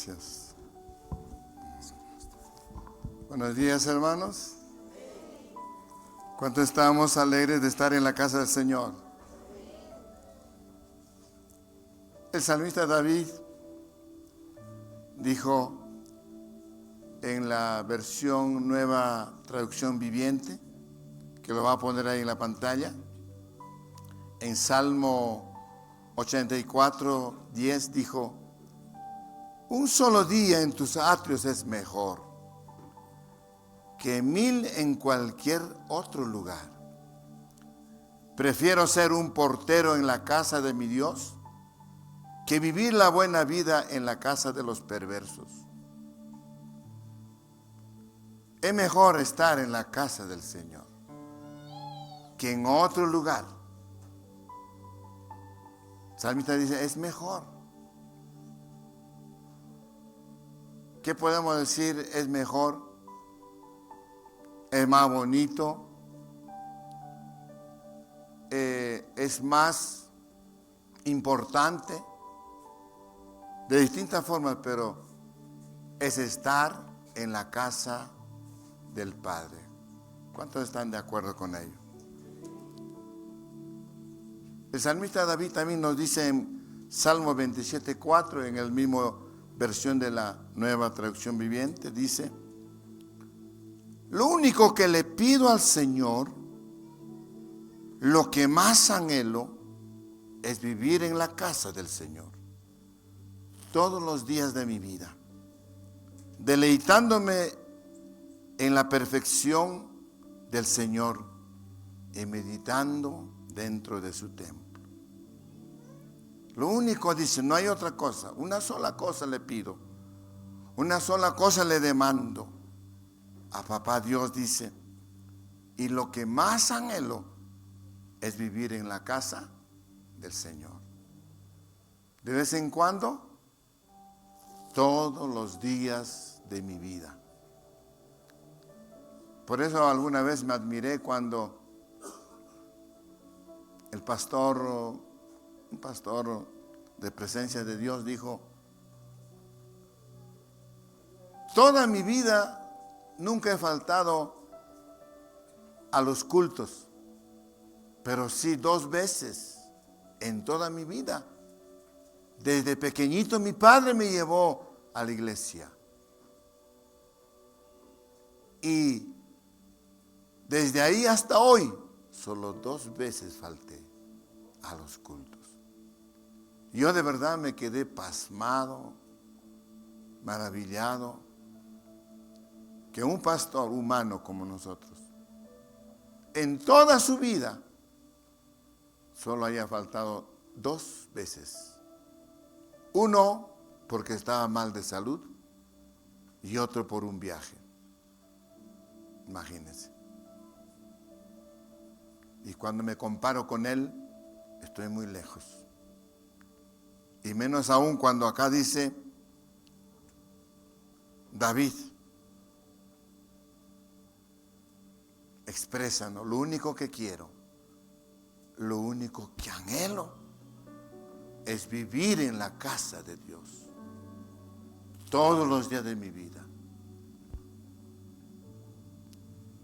Gracias. Buenos días, hermanos. ¿Cuánto estamos alegres de estar en la casa del Señor? El salmista David dijo en la versión Nueva Traducción Viviente, que lo va a poner ahí en la pantalla, en Salmo 84:10 dijo: un solo día en tus atrios es mejor que 1000 en cualquier otro lugar. Prefiero ser un portero en la casa de mi Dios que vivir la buena vida en la casa de los perversos. Es mejor estar en la casa del Señor que en otro lugar. El salmista dice, es mejor. ¿Qué podemos decir? Es mejor, es más bonito, es más importante, de distintas formas, pero es estar en la casa del Padre. ¿Cuántos están de acuerdo con ello? El salmista David también nos dice en Salmo 27:4, en el mismo versión de la Nueva Traducción Viviente, dice: lo único que le pido al Señor, lo que más anhelo, es vivir en la casa del Señor todos los días de mi vida, deleitándome en la perfección del Señor y meditando dentro de su templo. Lo único, dice, no hay otra cosa, una sola cosa le pido, una sola cosa le demando a papá Dios, dice, y lo que más anhelo es vivir en la casa del Señor. De vez en cuando, todos los días de mi vida. Por eso alguna vez me admiré cuando el pastor, un pastor de Presencia de Dios, dijo: toda mi vida nunca he faltado a los cultos, pero sí 2 veces en toda mi vida. Desde pequeñito mi padre me llevó a la iglesia. Y desde ahí hasta hoy, solo 2 veces falté a los cultos. Yo de verdad me quedé pasmado, maravillado, que un pastor humano como nosotros, en toda su vida, solo haya faltado 2 veces. Uno porque estaba mal de salud y otro por un viaje. Imagínense. Y cuando me comparo con él, estoy muy lejos. Y menos aún cuando acá dice David, expresa, ¿no? Lo único que quiero, lo único que anhelo es vivir en la casa de Dios todos los días de mi vida.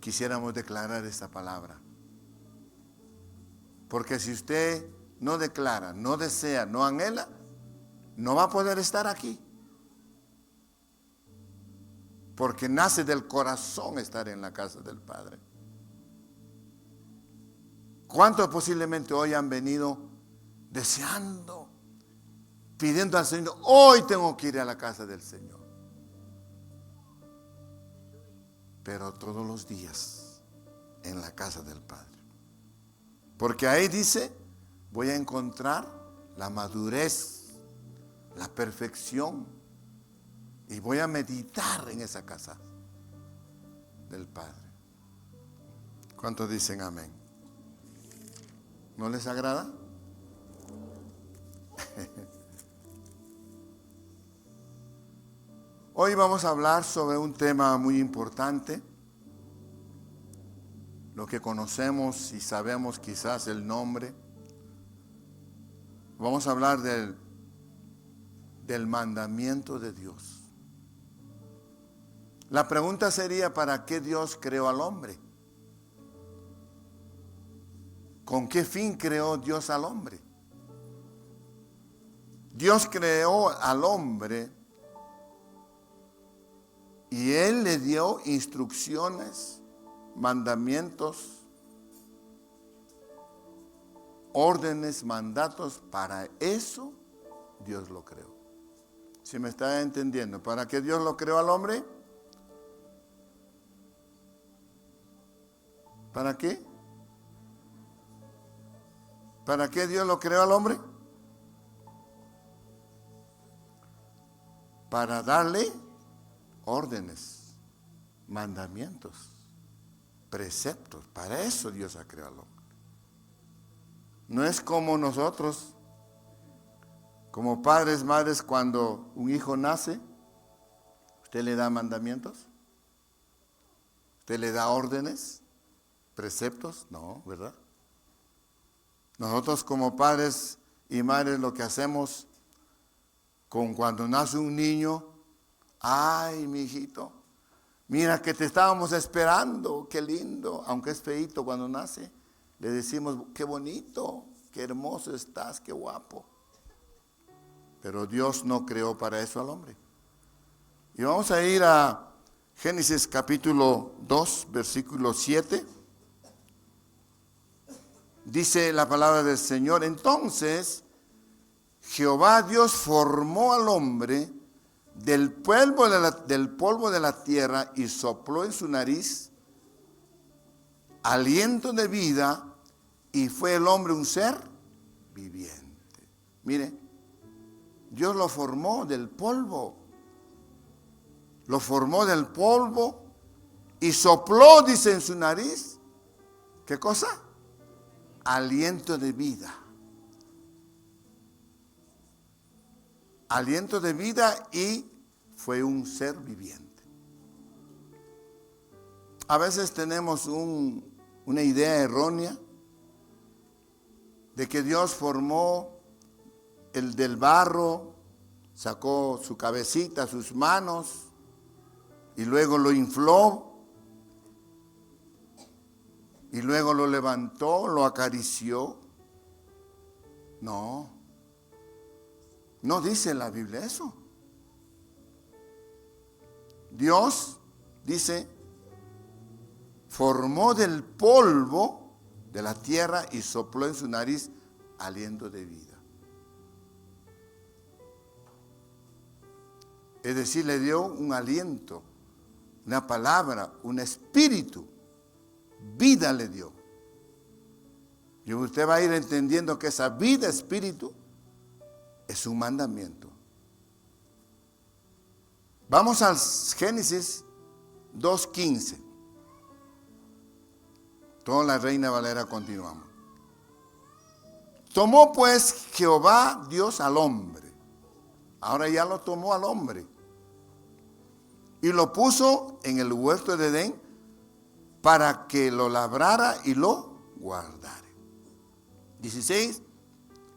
Quisiéramos declarar esta palabra, porque si usted no declara, no desea, no anhela, no va a poder estar aquí, porque nace del corazón estar en la casa del Padre. ¿Cuántos posiblemente hoy han venido deseando, pidiendo al Señor: hoy tengo que ir a la casa del Señor? Pero todos los días en la casa del Padre, porque ahí dice: voy a encontrar la madurez, la perfección, y voy a meditar en esa casa del Padre. ¿Cuántos dicen amén? ¿No les agrada? Hoy vamos a hablar sobre un tema muy importante, lo que conocemos y sabemos quizás el nombre. Vamos a hablar del del mandamiento de Dios. La pregunta sería, ¿para qué Dios creó al hombre? ¿Con qué fin creó Dios al hombre? Dios creó al hombre y Él le dio instrucciones, mandamientos, órdenes, mandatos. Para eso Dios lo creó. ¿Sí me está entendiendo? ¿Para qué Dios lo creó al hombre? ¿Para qué? ¿Para qué Dios lo creó al hombre? Para darle órdenes, mandamientos, preceptos. Para eso Dios ha creado al hombre. No es como nosotros, como padres, madres, cuando un hijo nace, usted le da mandamientos, usted le da órdenes, preceptos. No, ¿verdad? Nosotros como padres y madres lo que hacemos con cuando nace un niño, ay, mi hijito, mira que te estábamos esperando, qué lindo, aunque es feíto cuando nace, le decimos, qué bonito, qué hermoso estás, qué guapo. Pero Dios no creó para eso al hombre. Y vamos a ir a Génesis capítulo 2, versículo 7. Dice la palabra del Señor: entonces Jehová Dios formó al hombre del polvo de la tierra y sopló en su nariz aliento de vida, y fue el hombre un ser viviente. Mire, Dios lo formó del polvo. Lo formó del polvo y sopló, dice, en su nariz. ¿Qué cosa? Aliento de vida. Aliento de vida, y fue un ser viviente. A veces tenemos una idea errónea de que Dios formó el del barro, sacó su cabecita, sus manos, y luego lo infló, y luego lo levantó, lo acarició. No, no dice la Biblia eso. Dios, dice, formó del polvo de la tierra y sopló en su nariz aliento de vida. Es decir, le dio un aliento, una palabra, un espíritu. Vida le dio. Y usted va a ir entendiendo que esa vida, espíritu, es un mandamiento. Vamos al Génesis 2:15. Toda la Reina Valera continuamos. Tomó pues Jehová Dios al hombre. Ahora ya lo tomó al hombre. Y lo puso en el huerto de Edén para que lo labrara y lo guardara. 16.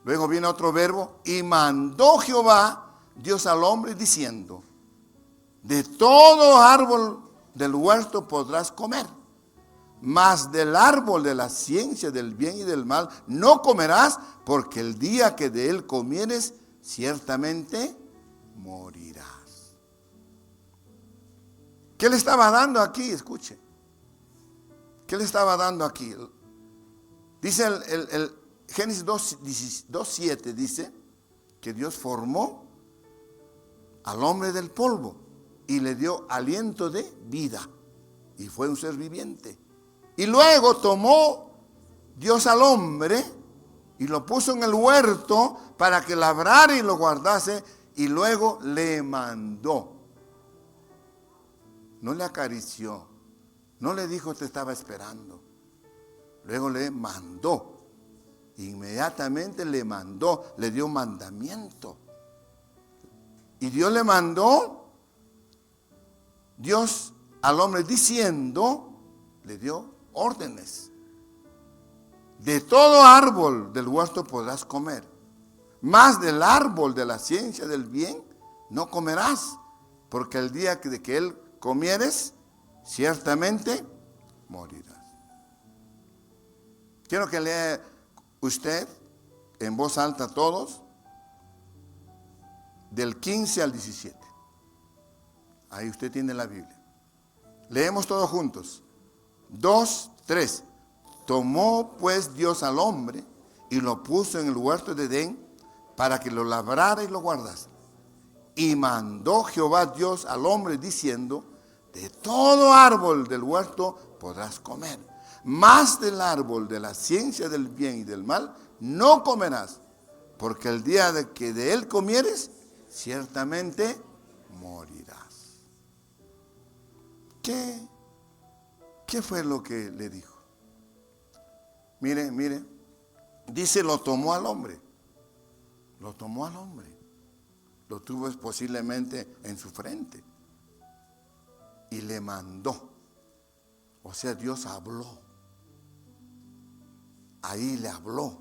Luego viene otro verbo. Y mandó Jehová Dios al hombre diciendo: de todo árbol del huerto podrás comer, mas del árbol de la ciencia del bien y del mal no comerás, porque el día que de él comieres, ciertamente morirás. ¿Qué le estaba dando aquí? Escuche. ¿Qué le estaba dando aquí? Dice el Génesis 2:7, dice que Dios formó al hombre del polvo y le dio aliento de vida, y fue un ser viviente. Y luego tomó Dios al hombre y lo puso en el huerto para que labrara y lo guardase, y luego le mandó. No le acarició, no le dijo te estaba esperando. Luego le mandó. Inmediatamente le mandó, le dio mandamiento. Y Dios le mandó, Dios al hombre diciendo, le dio órdenes. De todo árbol del huerto podrás comer, Más del árbol de la ciencia del bien no comerás, porque el día de que él comieres, ciertamente morirás. Quiero que lea usted en voz alta todos, del 15 al 17. Ahí usted tiene la Biblia. Leemos todos juntos. 2, 3. Tomó pues Dios al hombre y lo puso en el huerto de Edén para que lo labrara y lo guardase. Y mandó Jehová Dios al hombre diciendo: de todo árbol del huerto podrás comer, mas del árbol de la ciencia del bien y del mal no comerás, porque el día de que de él comieres, ciertamente morirás. ¿Qué fue lo que le dijo? Mire, dice, lo tomó al hombre. Lo tomó al hombre. Lo tuvo posiblemente en su frente. Y le mandó. O sea, Dios habló. Ahí le habló.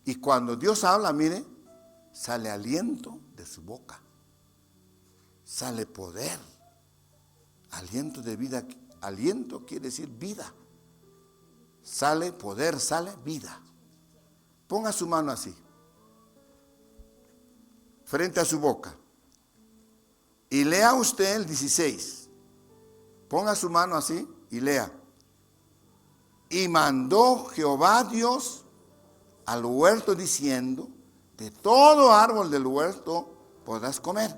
Y cuando Dios habla, mire, sale aliento de su boca. Sale poder. Aliento de vida. Aliento quiere decir vida. Sale poder, sale vida. Ponga su mano así, frente a su boca. Y lea usted el 16. Ponga su mano así y lea. Y mandó Jehová Dios al huerto diciendo: de todo árbol del huerto podrás comer,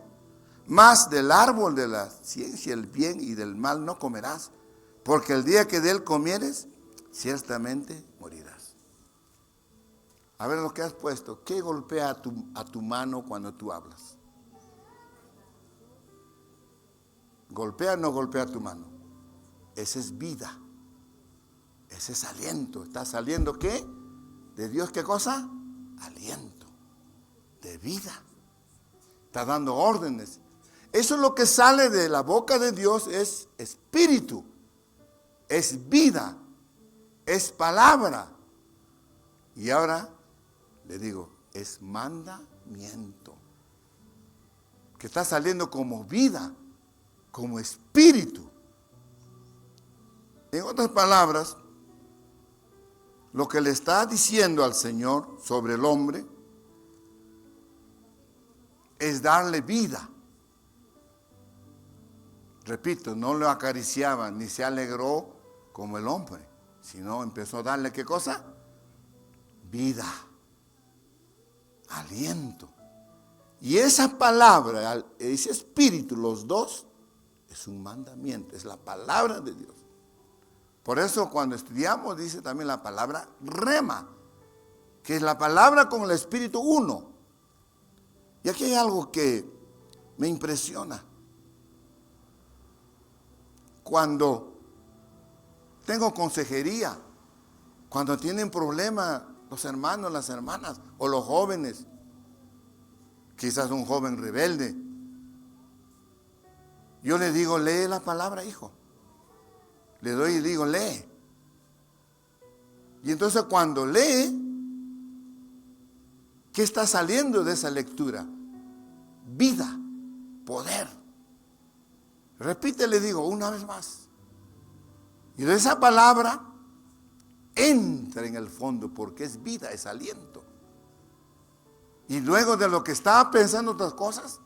mas del árbol de la ciencia del bien y del mal no comerás, porque el día que de él comieres, ciertamente morirás. A ver lo que has puesto. ¿Qué golpea a tu mano cuando tú hablas? ¿Golpea o no golpea tu mano? Esa es vida. Ese es aliento. ¿Está saliendo qué? ¿De Dios qué cosa? Aliento. De vida. Está dando órdenes. Eso es lo que sale de la boca de Dios, es espíritu. Es vida. Es palabra. Y ahora le digo, es mandamiento. Que está saliendo como vida, como espíritu. En otras palabras, lo que le está diciendo al Señor sobre el hombre es darle vida. Repito, no lo acariciaba ni se alegró como el hombre, sino empezó a darle ¿qué cosa? Vida, aliento. Y esa palabra, ese espíritu, los dos, es un mandamiento, es la palabra de Dios. Por eso cuando estudiamos dice también la palabra rema, que es la palabra con el espíritu uno. Y aquí hay algo que me impresiona. Cuando tengo consejería, cuando tienen problemas los hermanos, las hermanas o los jóvenes, quizás un joven rebelde, yo le digo, lee la palabra, hijo. Le doy y digo, lee. Y entonces cuando lee, ¿qué está saliendo de esa lectura? Vida, poder. Repite, le digo, una vez más. Y de esa palabra entra en el fondo porque es vida, es aliento. Y luego de lo que estaba pensando otras cosas,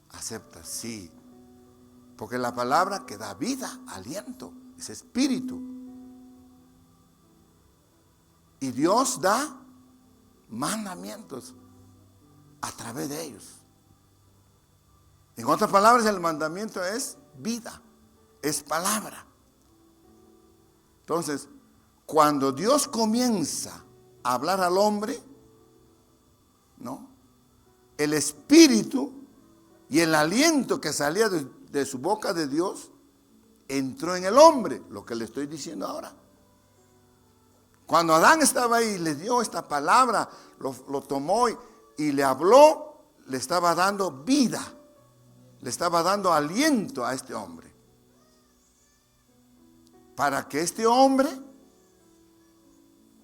acepta, sí. Porque la palabra que da vida, aliento, es espíritu. Y Dios da mandamientos a través de ellos. En otras palabras, el mandamiento es vida, es palabra. Entonces, cuando Dios comienza a hablar al hombre, ¿no? El espíritu y el aliento que salía de su boca de Dios entró en el hombre, lo que le estoy diciendo ahora. Cuando Adán estaba ahí y le dio esta palabra, lo tomó y le habló, le estaba dando vida, le estaba dando aliento a este hombre. Para que este hombre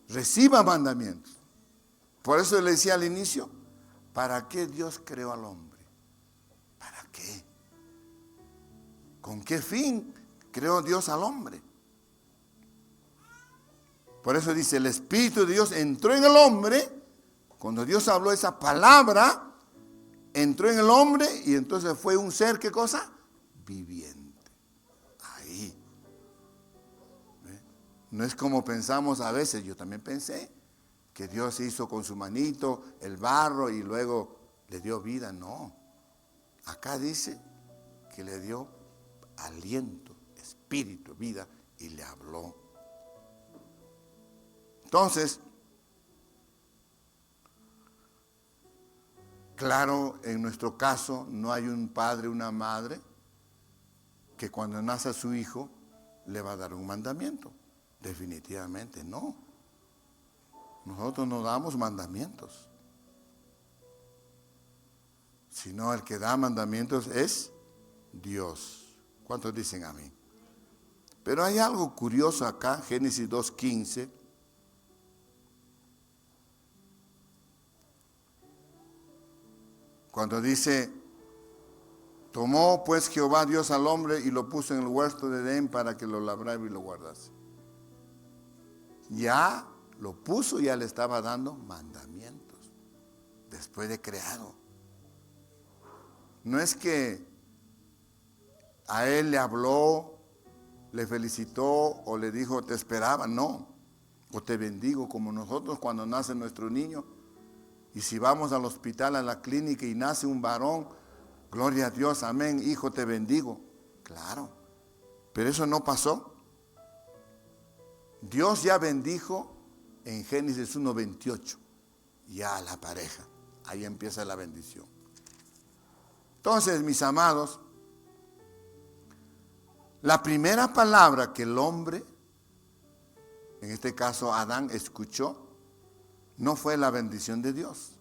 reciba mandamientos. Por eso le decía al inicio, ¿Para qué Dios creó al hombre? ¿Para qué? ¿Con qué fin creó Dios al hombre? Por eso dice, el Espíritu de Dios entró en el hombre. Cuando Dios habló esa palabra, entró en el hombre y entonces fue un ser, ¿qué cosa? Viviente. Ahí. ¿Ve? No es como pensamos a veces, yo también pensé que Dios hizo con su manito el barro y luego le dio vida. No. Acá dice que le dio aliento, espíritu, vida y le habló. Entonces, claro, en nuestro caso no hay un padre, una madre que cuando nace a su hijo le va a dar un mandamiento. Definitivamente no. Nosotros no damos mandamientos. Sino el que da mandamientos es Dios. ¿Cuántos dicen amén? Pero hay algo curioso acá, Génesis 2:15. Cuando dice, tomó pues Jehová Dios al hombre y lo puso en el huerto de Edén para que lo labrara y lo guardase. Ya lo puso, ya le estaba dando mandamientos, después de creado. No es que a él le habló, le felicitó o le dijo te esperaba, no. O te bendigo, como nosotros cuando nace nuestro niño. Y si vamos al hospital, a la clínica y nace un varón, gloria a Dios, amén, hijo te bendigo. Claro, pero eso no pasó. Dios ya bendijo en Génesis 1:28, ya a la pareja. Ahí empieza la bendición. Entonces, mis amados, la primera palabra que el hombre, en este caso Adán, escuchó, no fue la bendición de Dios,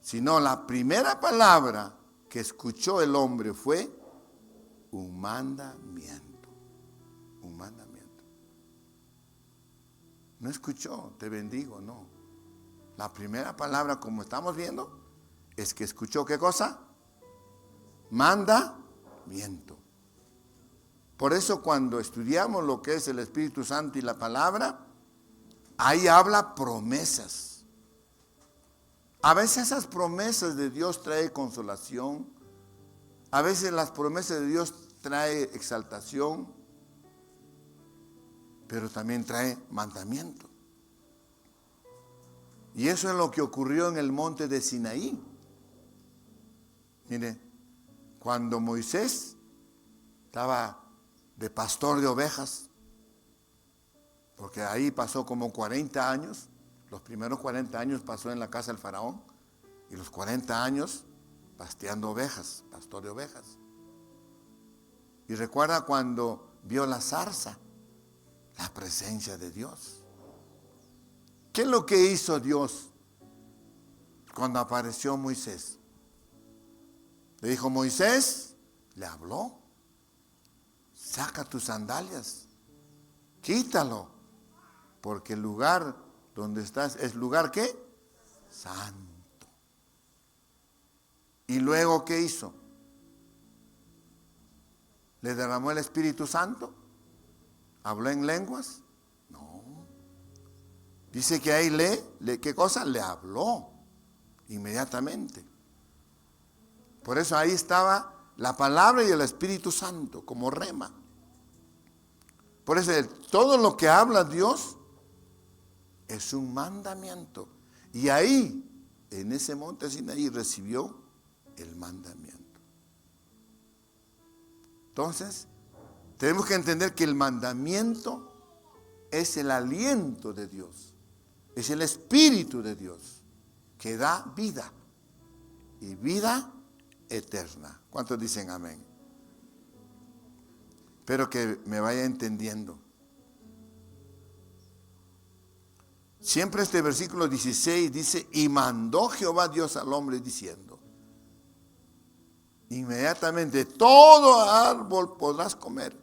sino la primera palabra que escuchó el hombre fue un mandamiento. Un mandamiento. No escuchó, te bendigo, no. La primera palabra, como estamos viendo, es que escuchó, ¿qué cosa? Mandamiento. Por eso cuando estudiamos lo que es el Espíritu Santo y la palabra, ahí habla promesas. A veces esas promesas de Dios trae consolación. A veces las promesas de Dios trae exaltación. Pero también trae mandamiento. Y eso es lo que ocurrió en el monte de Sinaí. Mire, cuando Moisés estaba de pastor de ovejas, porque ahí pasó como 40 años, los primeros 40 años pasó en la casa del faraón, y los 40 años pasteando ovejas, pastor de ovejas. Y recuerda cuando vio la zarza, la presencia de Dios. ¿Qué es lo que hizo Dios cuando apareció Moisés? Le dijo, Moisés, le habló, saca tus sandalias, quítalo, porque el lugar donde estás es lugar ¿qué? Santo. Y luego ¿qué hizo? ¿Le derramó el Espíritu Santo? ¿Habló en lenguas? No. Dice que ahí ¿qué cosa? Le habló inmediatamente. Por eso ahí estaba la palabra y el Espíritu Santo como rema. Por eso todo lo que habla Dios es un mandamiento. Y ahí, en ese monte Sinaí, recibió el mandamiento. Entonces, tenemos que entender que el mandamiento es el aliento de Dios. Es el Espíritu de Dios que da vida. Y vida eterna. ¿Cuántos dicen amén? Espero que me vaya entendiendo. Siempre este versículo 16 dice, y mandó Jehová Dios al hombre diciendo, inmediatamente todo árbol podrás comer,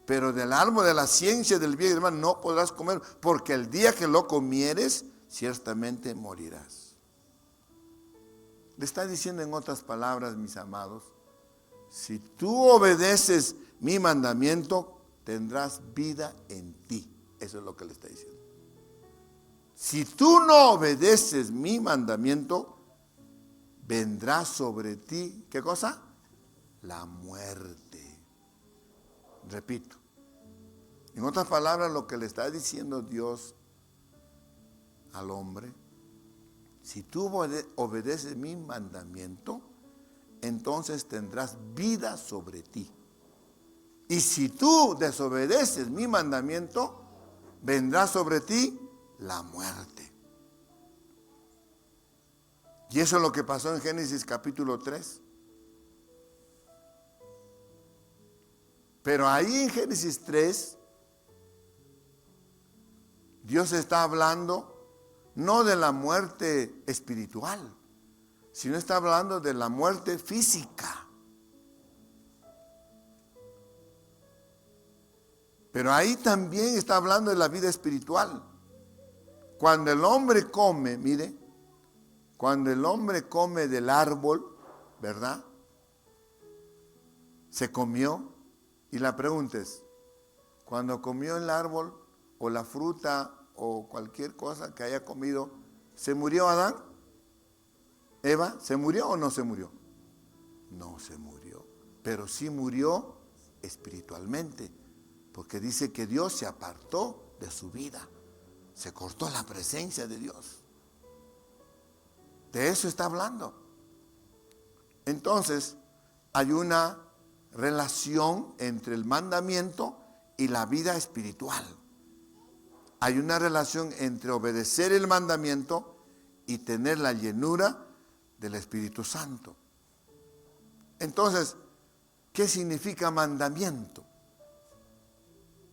pero del árbol de la ciencia del bien y del mal no podrás comer, porque el día que lo comieres, ciertamente morirás. Le está diciendo en otras palabras, mis amados, si tú obedeces mi mandamiento, tendrás vida en ti. Eso es lo que le está diciendo. Si tú no obedeces mi mandamiento, vendrá sobre ti, ¿qué cosa? La muerte. Repito. En otras palabras, lo que le está diciendo Dios al hombre, si tú obedeces mi mandamiento, entonces tendrás vida sobre ti. Y si tú desobedeces mi mandamiento, vendrá sobre ti la muerte. Y eso es lo que pasó en Génesis capítulo 3. Pero ahí en Génesis 3, Dios está hablando no de la muerte espiritual, sino está hablando de la muerte física. Pero ahí también está hablando de la vida espiritual. Cuando el hombre come, mire, cuando el hombre come del árbol, ¿verdad? Se comió. Y la pregunta es, cuando comió el árbol o la fruta o cualquier cosa que haya comido, ¿se murió Adán? ¿Eva? ¿Se murió o no se murió? No se murió, pero sí murió espiritualmente, porque dice que Dios se apartó de su vida, se cortó la presencia de Dios. De eso está hablando. Entonces, hay una relación entre el mandamiento y la vida espiritual. Hay una relación entre obedecer el mandamiento y tener la llenura del Espíritu Santo. Entonces, ¿qué significa mandamiento?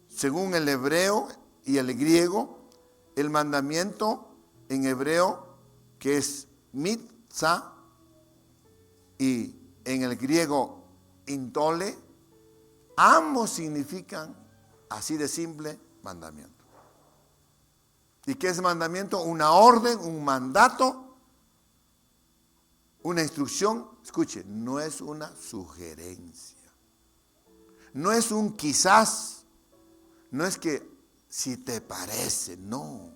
Según el hebreo y el griego, el mandamiento en hebreo, que es mitzvah, y en el griego intole, ambos significan, así de simple, mandamiento. ¿Y qué es mandamiento? Una orden, un mandato, una instrucción. Escuche, no es una sugerencia, no es un quizás, no es que si te parece, no.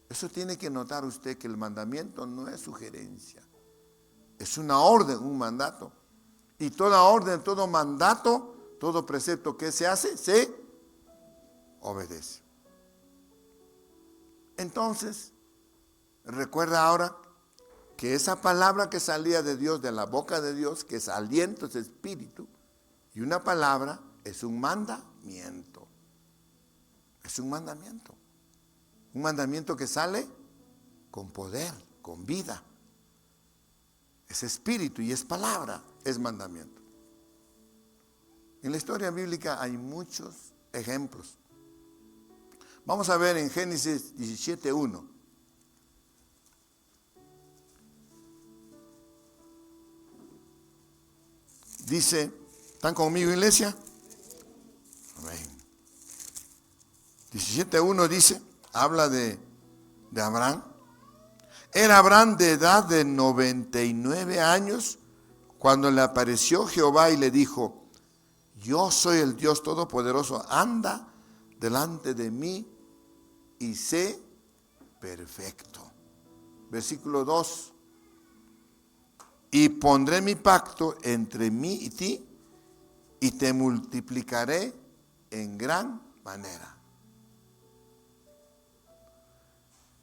Eso tiene que notar usted, que el mandamiento no es sugerencia, es una orden, un mandato. Y toda orden, todo mandato, todo precepto que se hace, se obedece. Entonces, recuerda ahora que esa palabra que salía de Dios, de la boca de Dios, que es aliento, es espíritu, y una palabra es un mandamiento. Es un mandamiento. Un mandamiento que sale con poder, con vida. Es espíritu y es palabra, es mandamiento. En la historia bíblica hay muchos ejemplos. Vamos a ver en Génesis 17:1. Dice, ¿están conmigo, iglesia? Amén. 17:1 dice, habla de Abraham. Era Abraham de edad de 99 años cuando le apareció Jehová y le dijo, yo soy el Dios Todopoderoso, anda delante de mí y sé perfecto. Versículo 2. Y pondré mi pacto entre mí y ti y te multiplicaré en gran manera.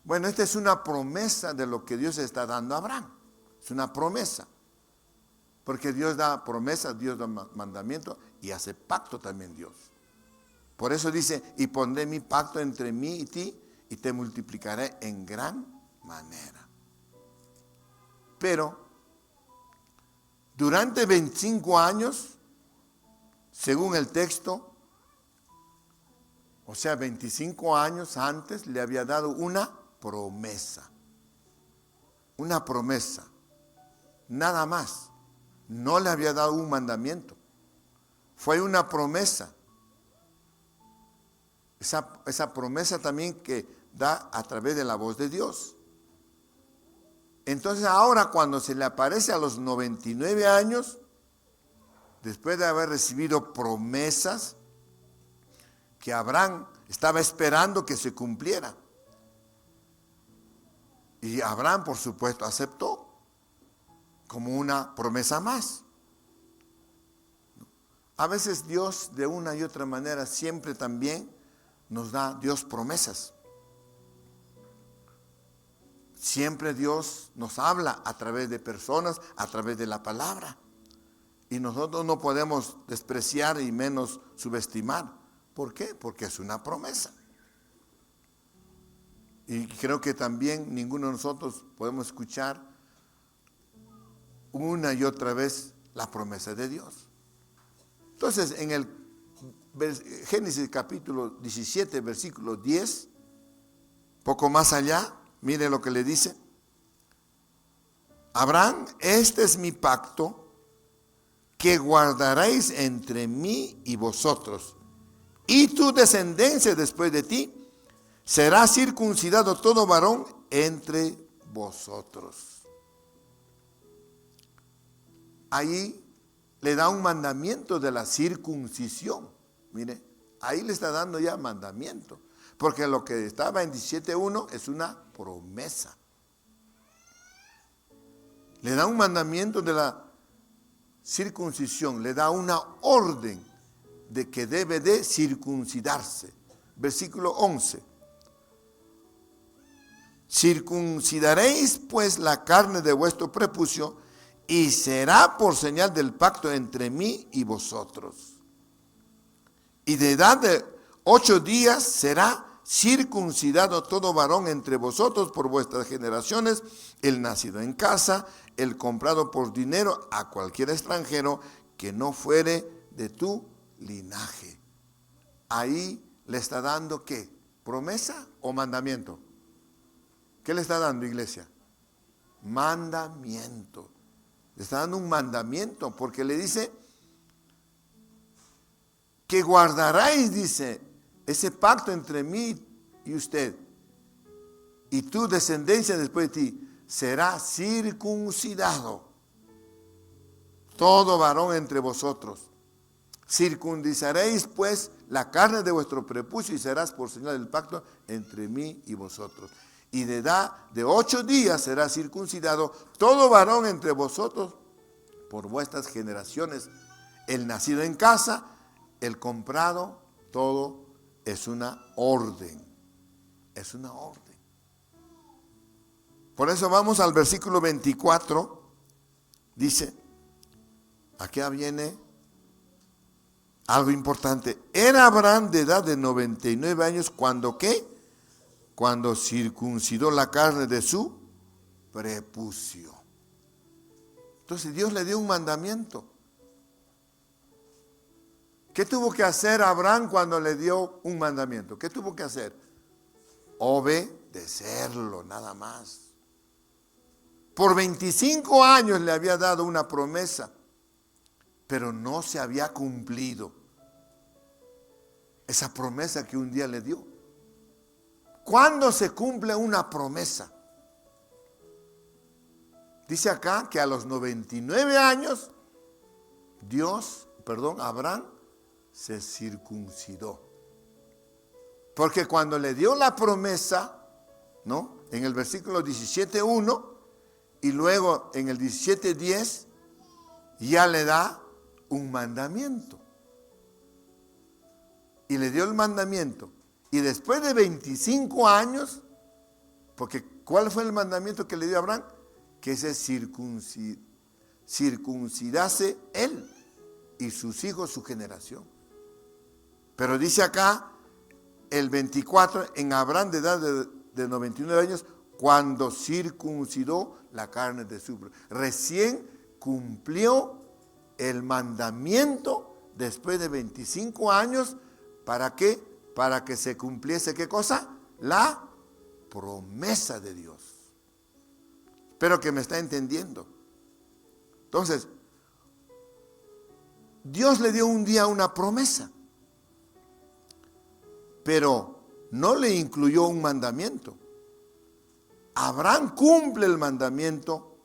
Bueno, esta es una promesa de lo que Dios está dando a Abraham. Es una promesa. Porque Dios da promesas, Dios da mandamientos y hace pacto también Dios. Por eso dice, y pondré mi pacto entre mí y ti y te multiplicaré en gran manera. Pero durante 25 años, según el texto, o sea, 25 años antes le había dado una promesa. Una promesa. Nada más. No le había dado un mandamiento. Fue una promesa. Esa promesa también que da a través de la voz de Dios. Entonces ahora cuando se le aparece a los 99 años, después de haber recibido promesas que Abraham estaba esperando que se cumpliera. Y Abraham, por supuesto, aceptó como una promesa más. A veces Dios, de una y otra manera, siempre también nos da Dios promesas. Siempre Dios nos habla a través de personas, a través de la palabra. Y nosotros no podemos despreciar y menos subestimar. ¿Por qué? Porque es una promesa. Y creo que también ninguno de nosotros podemos escuchar una y otra vez la promesa de Dios. Entonces, en el Génesis capítulo 17, versículo 10, poco más allá, mire lo que le dice. Abraham, este es mi pacto que guardaréis entre mí y vosotros, y tu descendencia después de ti. Será circuncidado todo varón entre vosotros. Ahí le da un mandamiento de la circuncisión. Mire, ahí le está dando ya mandamiento. Porque lo que estaba en 17.1 es una promesa. Le da un mandamiento de la circuncisión. Le da una orden de que debe de circuncidarse. Versículo 11. Circuncidaréis pues la carne de vuestro prepucio y será por señal del pacto entre mí y vosotros. Y de edad de 8 días será circuncidado todo varón entre vosotros por vuestras generaciones, el nacido en casa, el comprado por dinero a cualquier extranjero que no fuere de tu linaje. Ahí le está dando ¿qué? ¿Promesa o mandamiento? ¿Qué le está dando, iglesia? Mandamiento. Le está dando un mandamiento porque le dice que guardaráis, dice, ese pacto entre mí y usted. Y tu descendencia después de ti será circuncidado. Todo varón entre vosotros. Circuncidaréis pues la carne de vuestro prepucio y serás por señal del pacto entre mí y vosotros. Y de edad de 8 días será circuncidado todo varón entre vosotros por vuestras generaciones. El nacido en casa, el comprado, todo es una orden. Es una orden. Por eso vamos al versículo 24. Dice, aquí viene algo importante. Era Abraham de edad de 99 años cuando ¿qué? Cuando circuncidó la carne de su prepucio. Entonces Dios le dio un mandamiento. ¿Qué tuvo que hacer Abraham cuando le dio un mandamiento? ¿Qué tuvo que hacer? Obedecerlo, nada más. Por 25 años le había dado una promesa, pero no se había cumplido esa promesa que un día le dio. ¿Cuándo se cumple una promesa? Dice acá que a los 99 años, Abraham se circuncidó. Porque cuando le dio la promesa, ¿no? En el versículo 17.1 y luego en el 17.10, ya le da un mandamiento. Y le dio el mandamiento. Y después de 25 años, porque ¿cuál fue el mandamiento que le dio a Abraham? Que se circuncidase él y sus hijos, su generación. Pero dice acá, el 24, en Abraham de edad de 99 años, cuando circuncidó la carne de su prepucio. Recién cumplió el mandamiento después de 25 años. ¿Para qué? Para que se cumpliese, ¿qué cosa? La promesa de Dios. Espero que me está entendiendo. Entonces, Dios le dio un día una promesa, pero no le incluyó un mandamiento. Abraham cumple el mandamiento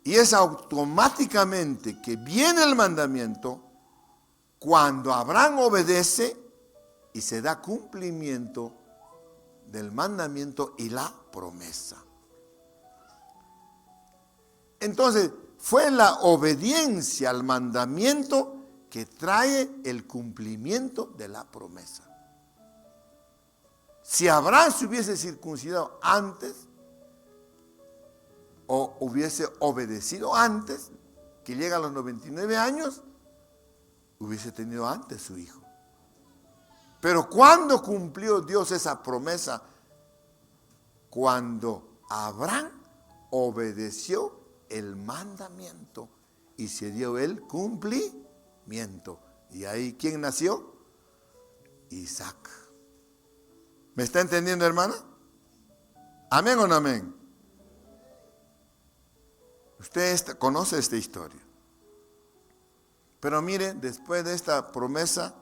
y es automáticamente que viene el mandamiento cuando Abraham obedece y se da cumplimiento del mandamiento y la promesa. Entonces, fue la obediencia al mandamiento que trae el cumplimiento de la promesa. Si Abraham se hubiese circuncidado antes, o hubiese obedecido antes, que llega a los 99 años, hubiese tenido antes su hijo. Pero ¿cuándo cumplió Dios esa promesa? Cuando Abraham obedeció el mandamiento y se dio el cumplimiento. Y ahí, ¿quién nació? Isaac. ¿Me está entendiendo, hermana? ¿Amén o no amén? Usted conoce esta historia. Pero mire, después de esta promesa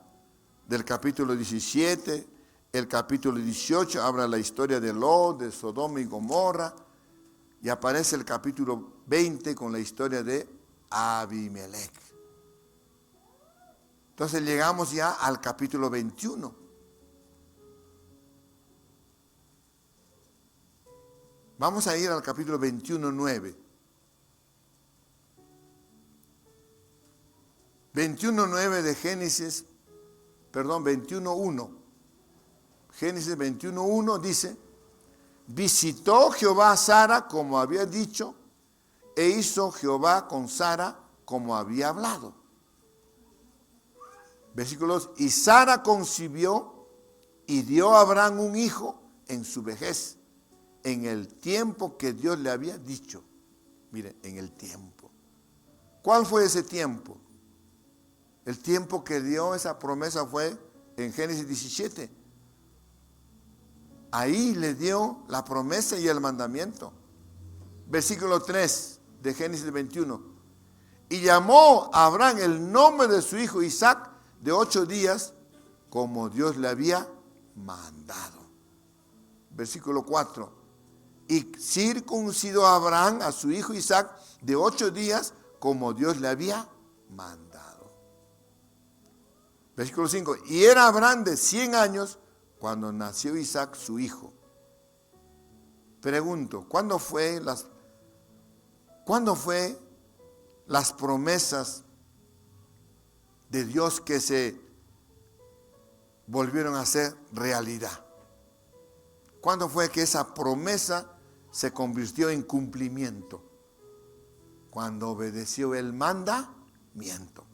del capítulo 17, el capítulo 18 habla la historia de Lot, de Sodoma y Gomorra, y aparece el capítulo 20 con la historia de Abimelech. Entonces llegamos ya al capítulo 21. Vamos a ir al capítulo 21:9. 21:9 de Génesis, 21:1. Génesis 21:1 dice: visitó Jehová a Sara como había dicho, e hizo Jehová con Sara como había hablado. Versículo 2: y Sara concibió y dio a Abraham un hijo en su vejez, en el tiempo que Dios le había dicho. Mire, en el tiempo. ¿Cuál fue ese tiempo? El tiempo que dio esa promesa fue en Génesis 17. Ahí le dio la promesa y el mandamiento. Versículo 3 de Génesis 21. Y llamó a Abraham el nombre de su hijo Isaac de 8 días, como Dios le había mandado. Versículo 4. Y circuncidó a Abraham a su hijo Isaac de 8 días, como Dios le había mandado. Versículo 5. Y era Abraham de 100 años cuando nació Isaac su hijo. Pregunto, ¿cuándo fue las promesas de Dios que se volvieron a ser realidad? ¿Cuándo fue que esa promesa se convirtió en cumplimiento? Cuando obedeció el mandamiento.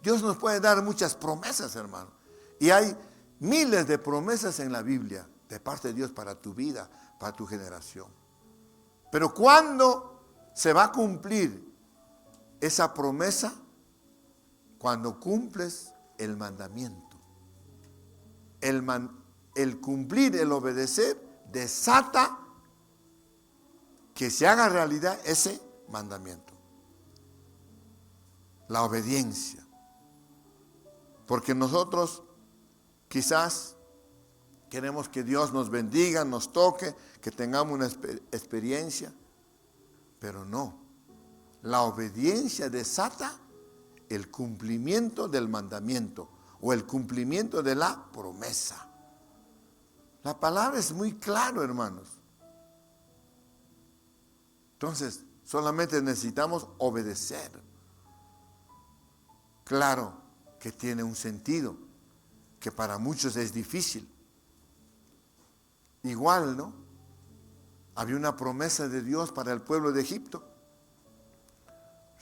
Dios nos puede dar muchas promesas, hermano. Y hay miles de promesas en la Biblia de parte de Dios para tu vida, para tu generación. Pero ¿cuándo se va a cumplir esa promesa? Cuando cumples el mandamiento. El cumplir, el obedecer, desata que se haga realidad ese mandamiento. La obediencia. Porque nosotros quizás queremos que Dios nos bendiga, nos toque, que tengamos una experiencia, pero no. La obediencia desata el cumplimiento del mandamiento o el cumplimiento de la promesa. La palabra es muy claro, hermanos. Entonces, solamente necesitamos obedecer. Claro que tiene un sentido, que para muchos es difícil. Igual, ¿no? Había una promesa de Dios para el pueblo de Egipto.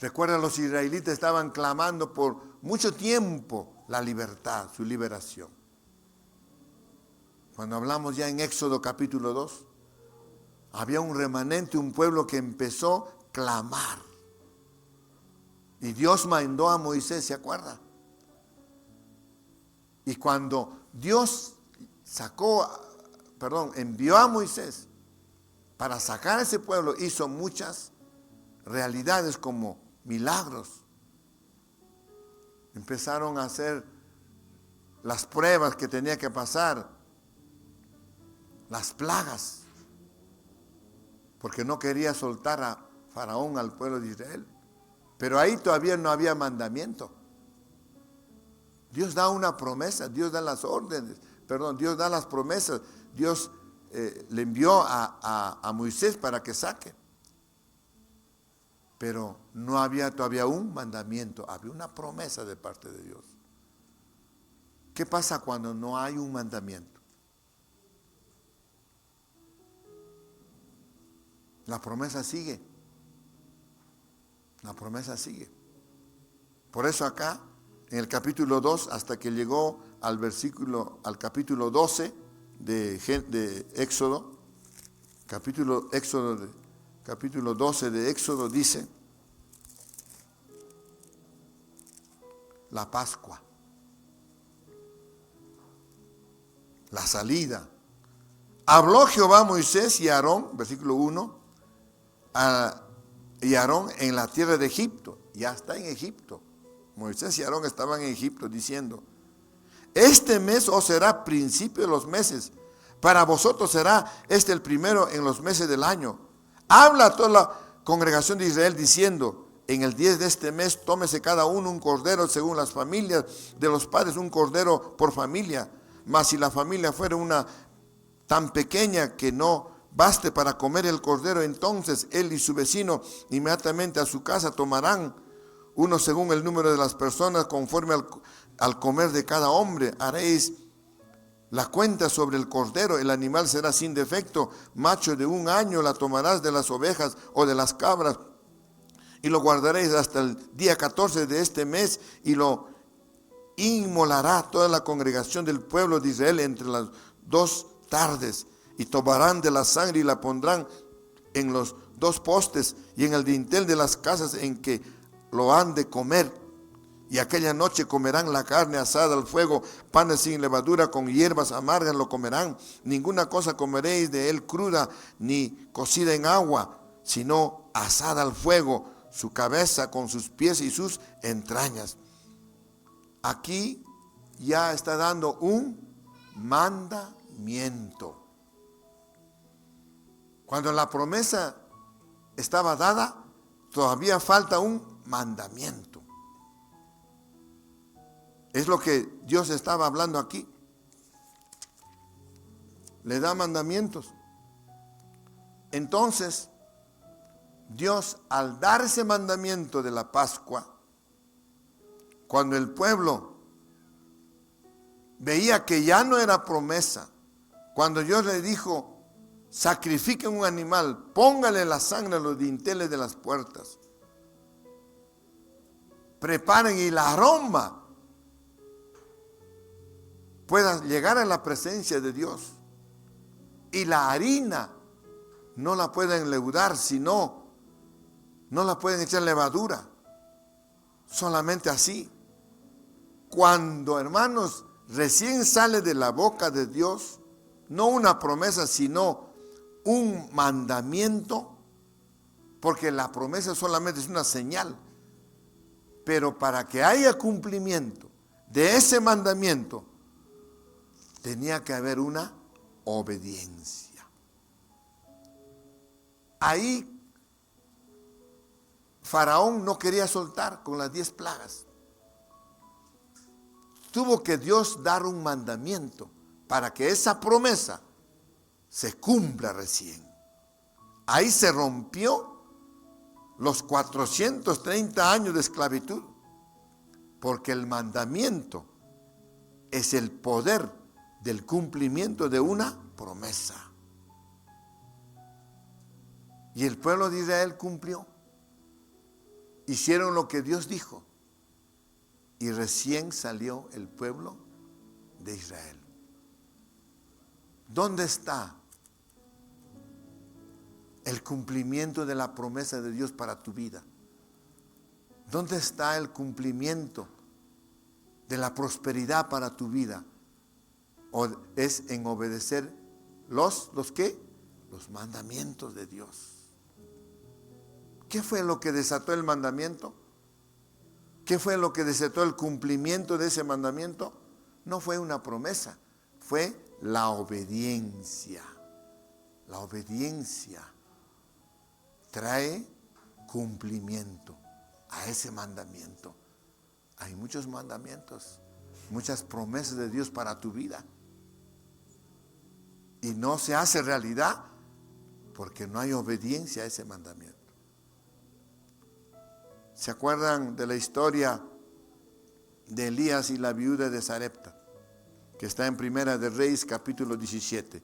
Recuerda, los israelitas estaban clamando por mucho tiempo la libertad, su liberación. Cuando hablamos ya en Éxodo capítulo 2, había un remanente, un pueblo que empezó a clamar. Y Dios mandó a Moisés, ¿se acuerda? Y cuando Dios envió a Moisés para sacar a ese pueblo, hizo muchas realidades como milagros. Empezaron a hacer las pruebas que tenía que pasar, las plagas. porque no quería soltar a Faraón, al pueblo de Israel. Pero ahí todavía no había mandamiento. Dios da una promesa, Dios da las órdenes, Dios da las promesas. Dios le envió a Moisés para que saque. Pero no había todavía un mandamiento, había una promesa de parte de Dios. ¿Qué pasa cuando no hay un mandamiento? La promesa sigue. La promesa sigue. Por eso acá, en el capítulo 2, hasta que llegó al capítulo 12 de Éxodo, capítulo 12 de Éxodo dice, la Pascua, la salida. Habló Jehová a Moisés y a Aarón, versículo 1, y Aarón en la tierra de Egipto. Ya está en Egipto. Moisés y Aarón estaban en Egipto diciendo, este mes os será principio de los meses, para vosotros será este el primero en los meses del año. Habla a toda la congregación de Israel diciendo, en el 10 de este mes tómese cada uno un cordero según las familias de los padres, un cordero por familia. Mas si la familia fuera una tan pequeña que no baste para comer el cordero, entonces él y su vecino inmediatamente a su casa tomarán uno según el número de las personas, conforme al comer de cada hombre. Haréis la cuenta sobre el cordero, el animal será sin defecto, macho de 1 año, la tomarás de las ovejas o de las cabras, y lo guardaréis hasta el día 14 de este mes, y lo inmolará toda la congregación del pueblo de Israel entre las 2 tardes, y tomarán de la sangre y la pondrán en los 2 postes y en el dintel de las casas en que lo han de comer. Y aquella noche comerán la carne asada al fuego, panes sin levadura, con hierbas amargas lo comerán. Ninguna cosa comeréis de él cruda, ni cocida en agua, sino asada al fuego, su cabeza con sus pies y sus entrañas. Aquí ya está dando un mandamiento. Cuando la promesa estaba dada, todavía falta un mandamiento. Es lo que Dios estaba hablando aquí. Le da mandamientos. Entonces, Dios, al dar ese mandamiento de la Pascua, cuando el pueblo veía que ya no era promesa, cuando Dios le dijo, sacrifiquen un animal, póngale la sangre a los dinteles de las puertas, preparen y la aroma pueda llegar a la presencia de Dios, y la harina no la pueden leudar, sino no la pueden echar levadura, solamente así. Cuando, hermanos, recién sale de la boca de Dios, no una promesa, sino un mandamiento, porque la promesa solamente es una señal, pero para que haya cumplimiento de ese mandamiento, tenía que haber una obediencia. Ahí Faraón no quería soltar con las 10 plagas. Tuvo que Dios dar un mandamiento para que esa promesa se cumpla recién. Ahí se rompió los 430 años de esclavitud, porque el mandamiento es el poder del cumplimiento de una promesa. Y el pueblo de Israel cumplió. Hicieron lo que Dios dijo. Y recién salió el pueblo de Israel. ¿Dónde está el cumplimiento de la promesa de Dios para tu vida? ¿Dónde está el cumplimiento de la prosperidad para tu vida? ¿O es en obedecer los qué? Los mandamientos de Dios. ¿Qué fue lo que desató el mandamiento? ¿Qué fue lo que desató el cumplimiento de ese mandamiento? No fue una promesa, fue la obediencia. La obediencia. trae cumplimiento a ese mandamiento. Hay muchos mandamientos, muchas promesas de Dios para tu vida. Y no se hace realidad porque no hay obediencia a ese mandamiento. ¿Se acuerdan de la historia de Elías y la viuda de Sarepta? Que está en Primera de Reyes capítulo 17.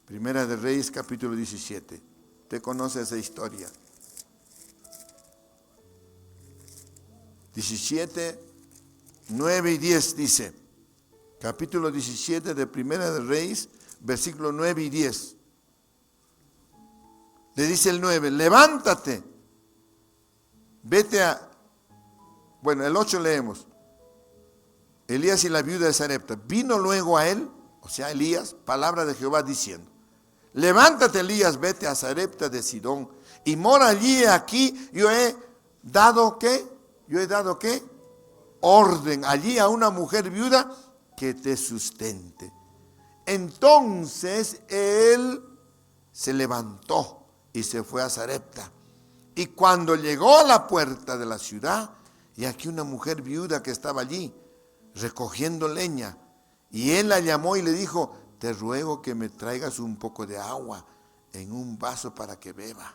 Primera de Reyes capítulo 17. Usted conoce esa historia. 17, 9 y 10 dice. Capítulo 17 de Primera de Reyes, versículos 9 y 10. Le dice el 9, levántate, vete a... Bueno, el 8 leemos. Elías y la viuda de Sarepta. Vino luego a él, o sea, Elías, palabra de Jehová diciendo, levántate, Elías, vete a Sarepta de Sidón y mora allí. Aquí yo he dado, ¿qué? Yo he dado, ¿qué? Orden allí a una mujer viuda que te sustente. Entonces él se levantó y se fue a Sarepta. Y cuando llegó a la puerta de la ciudad, y aquí una mujer viuda que estaba allí recogiendo leña, y él la llamó y le dijo, te ruego que me traigas un poco de agua en un vaso para que beba.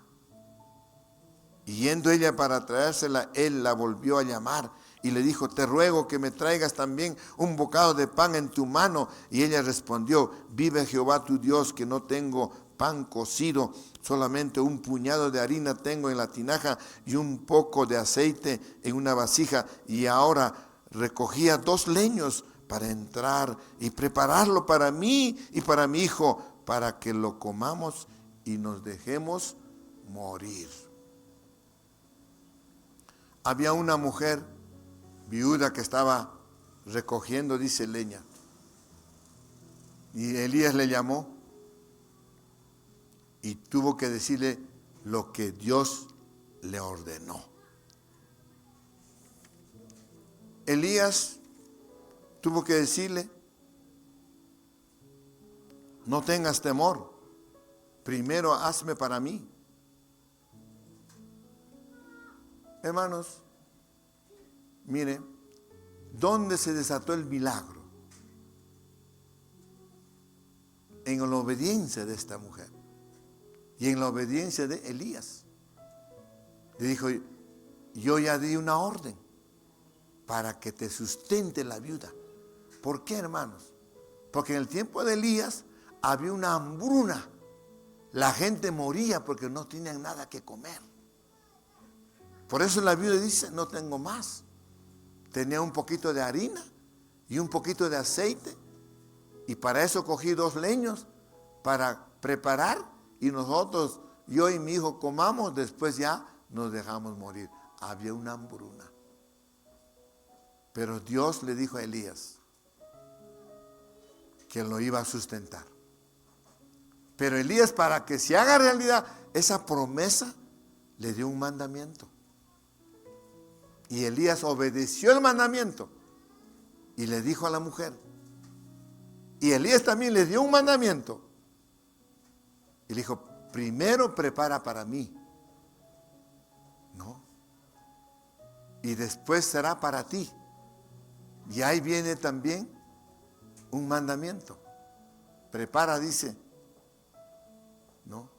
Y yendo ella para traérsela, él la volvió a llamar y le dijo, te ruego que me traigas también un bocado de pan en tu mano. Y ella respondió, vive Jehová tu Dios, que no tengo pan cocido, solamente un puñado de harina tengo en la tinaja y un poco de aceite en una vasija. Y ahora recogía 2 leños para entrar y prepararlo para mí y para mi hijo, para que lo comamos y nos dejemos morir. Había una mujer viuda que estaba recogiendo, dice, leña. Y Elías le llamó y tuvo que decirle lo que Dios le ordenó. Elías tuvo que decirle, no tengas temor, primero hazme para mí. Hermanos, mire, ¿dónde se desató el milagro? En la obediencia de esta mujer y en la obediencia de Elías. Le dijo, yo ya di una orden para que te sustente la viuda. ¿Por qué, hermanos? Porque en el tiempo de Elías había una hambruna. La gente moría porque no tenían nada que comer. Por eso la viuda dice, no tengo más. Tenía un poquito de harina y un poquito de aceite. Y para eso cogí 2 leños para preparar. Y nosotros, yo y mi hijo, comamos, después ya nos dejamos morir. Había una hambruna. Pero Dios le dijo a Elías que lo iba a sustentar. Pero Elías, para que se haga realidad esa promesa, le dio un mandamiento. Y Elías obedeció el mandamiento y le dijo a la mujer. Y Elías también le dio un mandamiento. Y le dijo, primero prepara para mí. No. Y después será para ti. Y ahí viene también un mandamiento. Prepara, dice. No.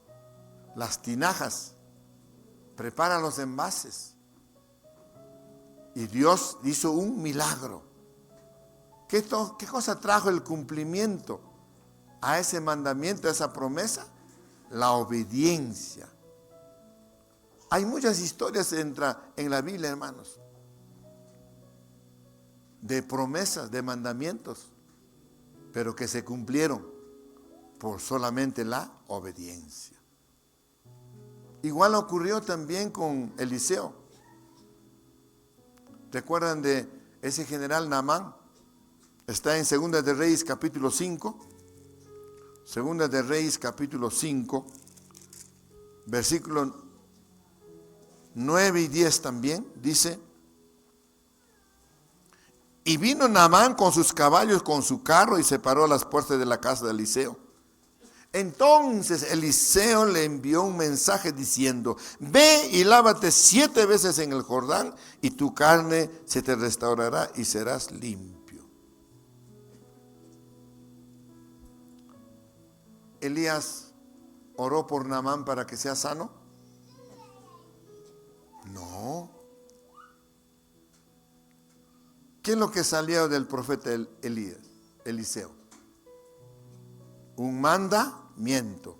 Las tinajas. Prepara los envases. Y Dios hizo un milagro. ¿Qué cosa trajo el cumplimiento a ese mandamiento, a esa promesa? La obediencia. Hay muchas historias en la Biblia, hermanos, de promesas, de mandamientos, pero que se cumplieron por solamente la obediencia. Igual ocurrió también con Eliseo. ¿Recuerdan de ese general Naamán? Está en Segunda de Reyes capítulo 5. Segunda de Reyes capítulo 5. Versículos 9 y 10 también. Dice, y vino Naamán con sus caballos, con su carro, y se paró a las puertas de la casa de Eliseo. Entonces Eliseo le envió un mensaje diciendo: ve y lávate 7 veces en el Jordán y tu carne se te restaurará y serás limpio. Elías oró por Naamán para que sea sano. No. ¿Qué es lo que salió del profeta Eliseo? Un mandamiento.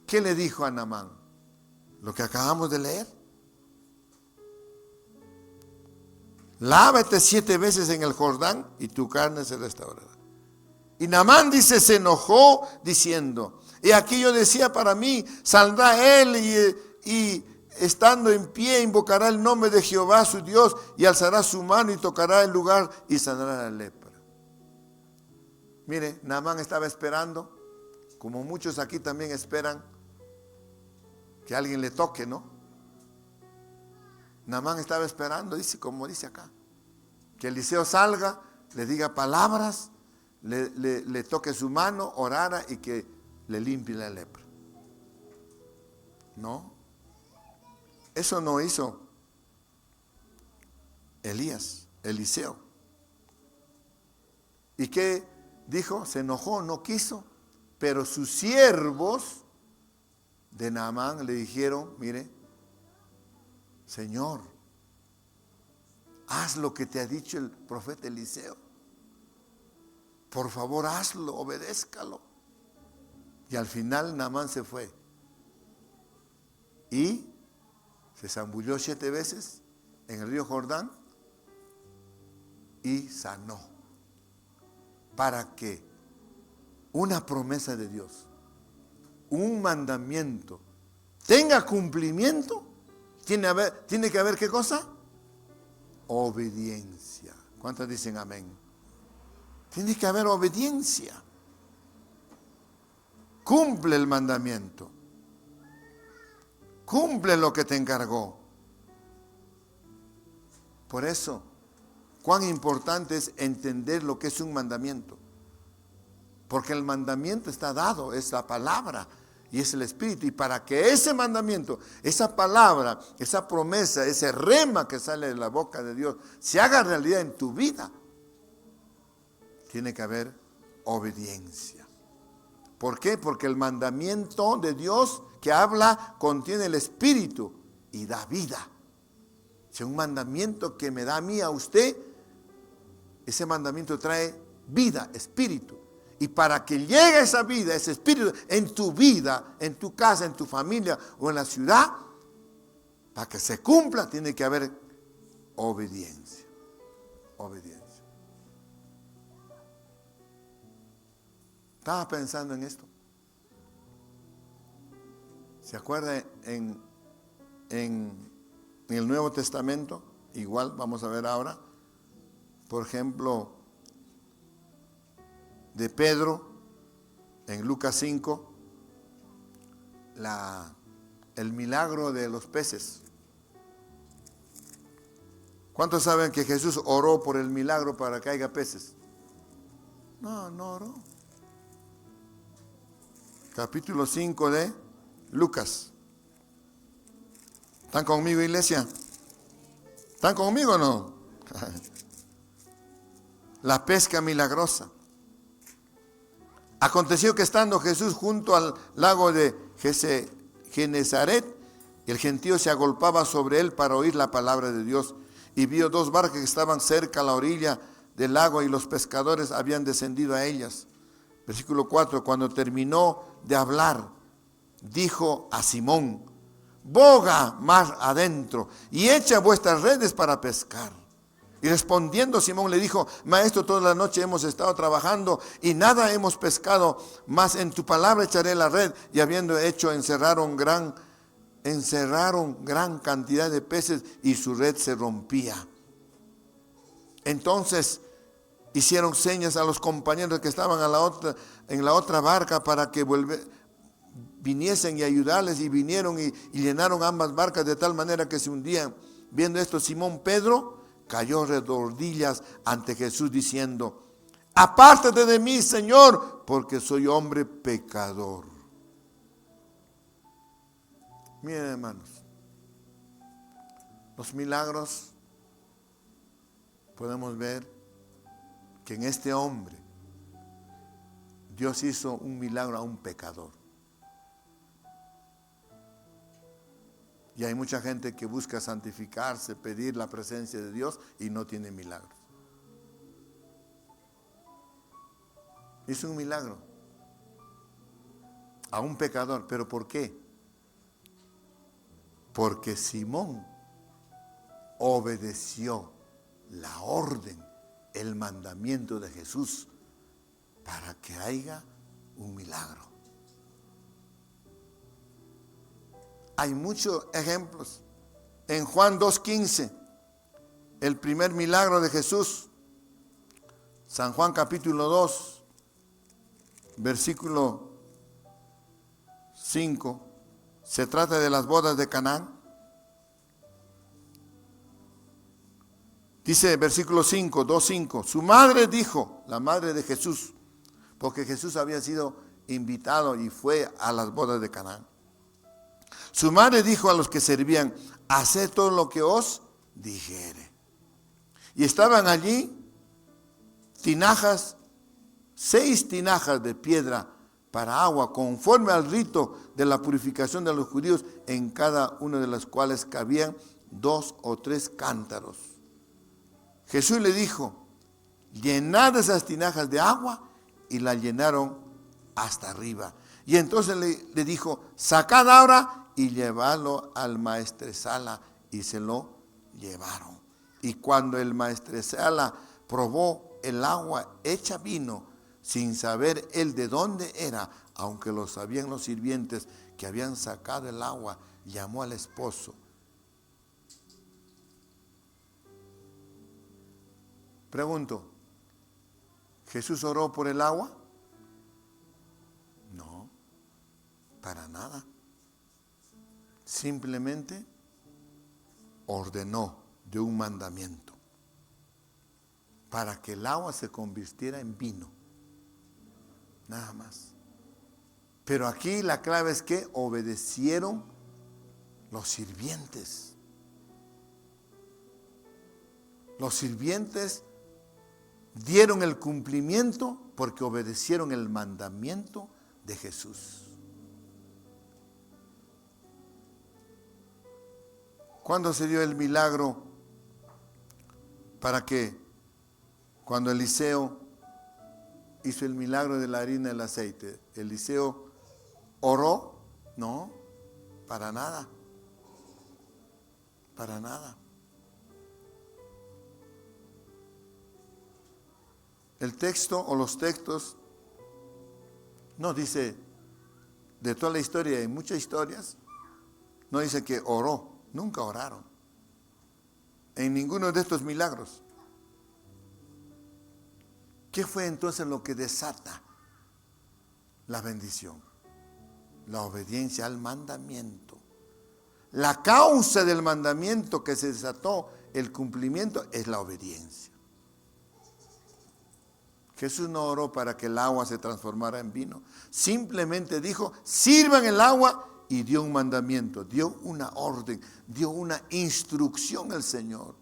¿Qué le dijo a Naamán? Lo que acabamos de leer. Lávate 7 veces en el Jordán y tu carne se restaurará. Y Naamán dice, se enojó diciendo, y aquí yo decía para mí, saldrá él y estando en pie invocará el nombre de Jehová su Dios y alzará su mano y tocará el lugar y sanará la lepra. Mire, Naamán estaba esperando, como muchos aquí también esperan, que alguien le toque, ¿no? Naamán estaba esperando, dice, como dice acá, que Eliseo salga, le diga palabras, le toque su mano, orara y que le limpie la lepra. No, eso no hizo Eliseo. ¿Y qué dijo? Se enojó, no quiso, pero sus siervos de Naamán le dijeron, mire, Señor, haz lo que te ha dicho el profeta Eliseo. Por favor, hazlo, obedézcalo. Y al final Naamán se fue. Y se zambulló 7 veces en el río Jordán y sanó. Para que una promesa de Dios, un mandamiento, tenga cumplimiento, tiene que haber ¿qué cosa? Obediencia. ¿Cuántos dicen amén? Tiene que haber obediencia. Cumple el mandamiento. Cumple lo que te encargó. Por eso, cuán importante es entender lo que es un mandamiento. Porque el mandamiento está dado, es la palabra y es el Espíritu. Y para que ese mandamiento, esa palabra, esa promesa, ese rema que sale de la boca de Dios, se haga realidad en tu vida, tiene que haber obediencia. ¿Por qué? Porque el mandamiento de Dios que habla contiene el Espíritu y da vida. Si un mandamiento que me da a mí, a usted, ese mandamiento trae vida, espíritu. Y para que llegue esa vida, ese espíritu en tu vida, en tu casa, en tu familia o en la ciudad, para que se cumpla, tiene que haber obediencia. Obediencia. Estaba pensando en esto. ¿Se acuerda en el Nuevo Testamento? Igual vamos a ver ahora. Por ejemplo, de Pedro, en Lucas 5, el milagro de los peces. ¿Cuántos saben que Jesús oró por el milagro para que haya peces? No oró. Capítulo 5 de Lucas. ¿Están conmigo, iglesia? ¿Están conmigo o no? La pesca milagrosa. Aconteció que estando Jesús junto al lago de Genezaret, el gentío se agolpaba sobre él para oír la palabra de Dios. Y vio 2 barcas que estaban cerca a la orilla del lago y los pescadores habían descendido a ellas. Versículo 4, cuando terminó de hablar, dijo a Simón, boga más adentro y echa vuestras redes para pescar. Y respondiendo Simón le dijo, maestro, toda la noche hemos estado trabajando y nada hemos pescado, mas en tu palabra echaré la red. Y habiendo hecho, encerraron gran cantidad de peces y su red se rompía. Entonces hicieron señas a los compañeros que estaban en la otra barca para que viniesen y ayudarles, y vinieron y llenaron ambas barcas de tal manera que se hundían. Viendo esto, Simón Pedro cayó de rodillas ante Jesús diciendo, apártate de mí, Señor, porque soy hombre pecador. Miren, hermanos, los milagros podemos ver que en este hombre Dios hizo un milagro a un pecador. Y hay mucha gente que busca santificarse, pedir la presencia de Dios y no tiene milagros. Hizo un milagro a un pecador. ¿Pero por qué? Porque Simón obedeció la orden, el mandamiento de Jesús para que haya un milagro. Hay muchos ejemplos. En Juan 2:15, el primer milagro de Jesús. San Juan capítulo 2, versículo 5. Se trata de las bodas de Canaán. Dice versículo 5, 2:5. Su madre dijo, la madre de Jesús, porque Jesús había sido invitado y fue a las bodas de Canaán. Su madre dijo a los que servían, haced todo lo que os dijere. Y estaban allí tinajas, 6 tinajas de piedra para agua, conforme al rito de la purificación de los judíos, en cada una de las cuales cabían 2 o 3 cántaros. Jesús le dijo, llenad esas tinajas de agua, y la llenaron hasta arriba. Y entonces le dijo, sacad ahora y llevadlo al maestresala, y se lo llevaron. Y cuando el maestresala probó el agua hecha vino, sin saber él de dónde era, aunque lo sabían los sirvientes que habían sacado el agua, llamó al esposo. Pregunto, ¿Jesús oró por el agua? No, para nada. Simplemente ordenó de un mandamiento para que el agua se convirtiera en vino. Nada más. Pero aquí la clave es que obedecieron los sirvientes. Los sirvientes dieron el cumplimiento porque obedecieron el mandamiento de Jesús. ¿Cuándo se dio el milagro para que cuando Eliseo hizo el milagro de la harina y el aceite, Eliseo oró? No, para nada. Para nada. El texto o los textos no dice, de toda la historia, hay muchas historias, no dice que oró, nunca oraron en ninguno de estos milagros. ¿Qué fue entonces lo que desata la bendición? La obediencia al mandamiento. La causa del mandamiento que se desató el cumplimiento es la obediencia. Jesús no oró para que el agua se transformara en vino. Simplemente dijo, sirvan el agua, y dio un mandamiento, dio una orden, dio una instrucción al Señor.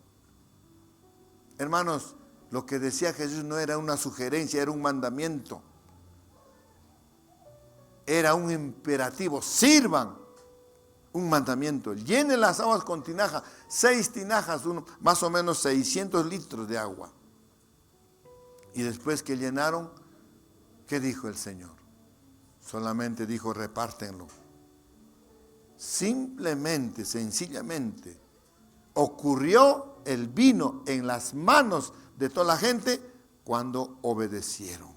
Hermanos, lo que decía Jesús no era una sugerencia, era un mandamiento. Era un imperativo, sirvan. Un mandamiento, llenen las aguas con tinajas, 6 tinajas, más o menos 600 litros de agua. Y después que llenaron, ¿qué dijo el Señor? Solamente dijo, repártenlo. Simplemente, sencillamente, ocurrió el vino en las manos de toda la gente cuando obedecieron.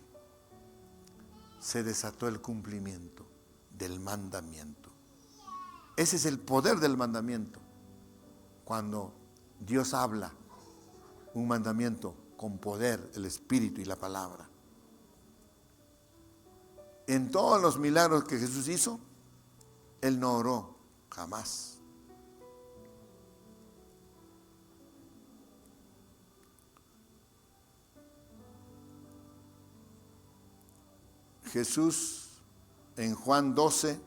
Se desató el cumplimiento del mandamiento. Ese es el poder del mandamiento. Cuando Dios habla un mandamiento con poder, el Espíritu y la palabra. En todos los milagros que Jesús hizo, Él no oró, jamás. Jesús en Juan 12,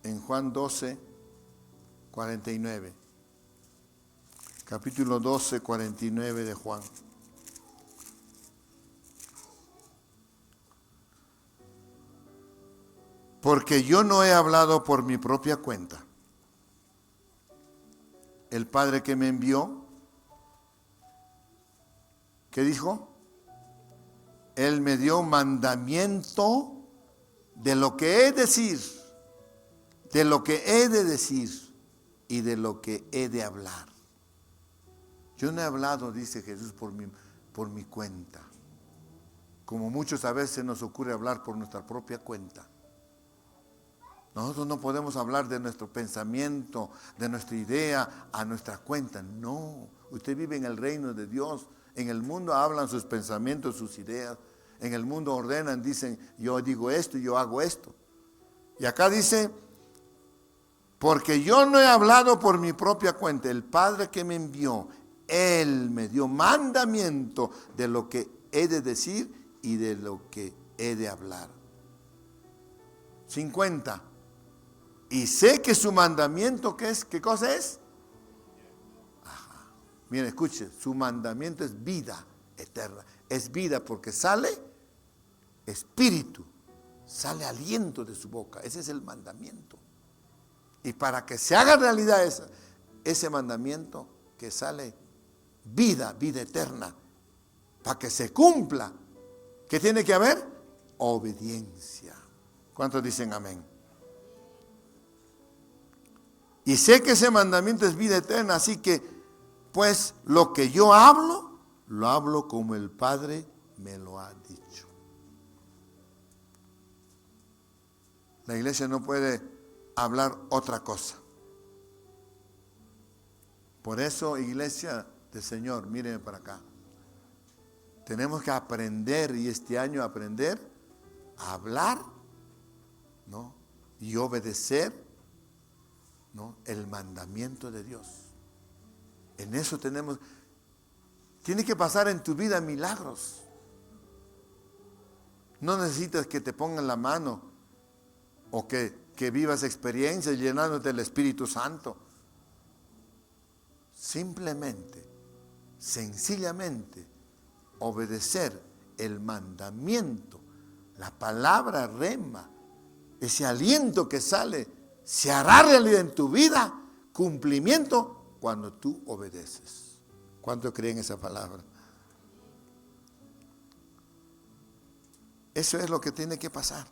en Juan 12, 49. Capítulo 12, 49 de Juan. Porque yo no he hablado por mi propia cuenta. El Padre que me envió, ¿qué dijo? Él me dio mandamiento de lo que he de decir, de lo que he de decir y de lo que he de hablar. Yo no he hablado, dice Jesús, por mi cuenta. Como muchos a veces nos ocurre hablar por nuestra propia cuenta. Nosotros no podemos hablar de nuestro pensamiento, de nuestra idea a nuestra cuenta. No, usted vive en el reino de Dios. En el mundo hablan sus pensamientos, sus ideas. En el mundo ordenan, dicen, yo digo esto y yo hago esto. Y acá dice, porque yo no he hablado por mi propia cuenta. El Padre que me envió, Él me dio mandamiento de lo que he de decir y de lo que he de hablar. 50. Y sé que su mandamiento, ¿qué cosa es? Ajá. Miren, escuche, su mandamiento es vida eterna. Es vida porque sale espíritu, sale aliento de su boca. Ese es el mandamiento. Y para que se haga realidad ese mandamiento, que sale vida eterna, para que se cumpla, ¿qué tiene que haber? Obediencia. ¿Cuántos dicen amén? Y sé que ese mandamiento es vida eterna, así que, pues, lo que yo hablo, lo hablo como el Padre me lo ha dicho. La iglesia no puede hablar otra cosa. Por eso, iglesia del Señor, mírenme para acá. Tenemos que aprender, y este año aprender a hablar, ¿no? Y obedecer, ¿no? El mandamiento de Dios. En eso tiene que pasar en tu vida milagros. No necesitas que te pongan la mano o que vivas experiencias llenándote del Espíritu Santo. Simplemente, sencillamente, obedecer el mandamiento, la palabra rema, ese aliento que sale, se hará realidad en tu vida, cumplimiento, cuando tú obedeces. ¿Cuántos creen esa palabra? Eso es lo que tiene que pasar.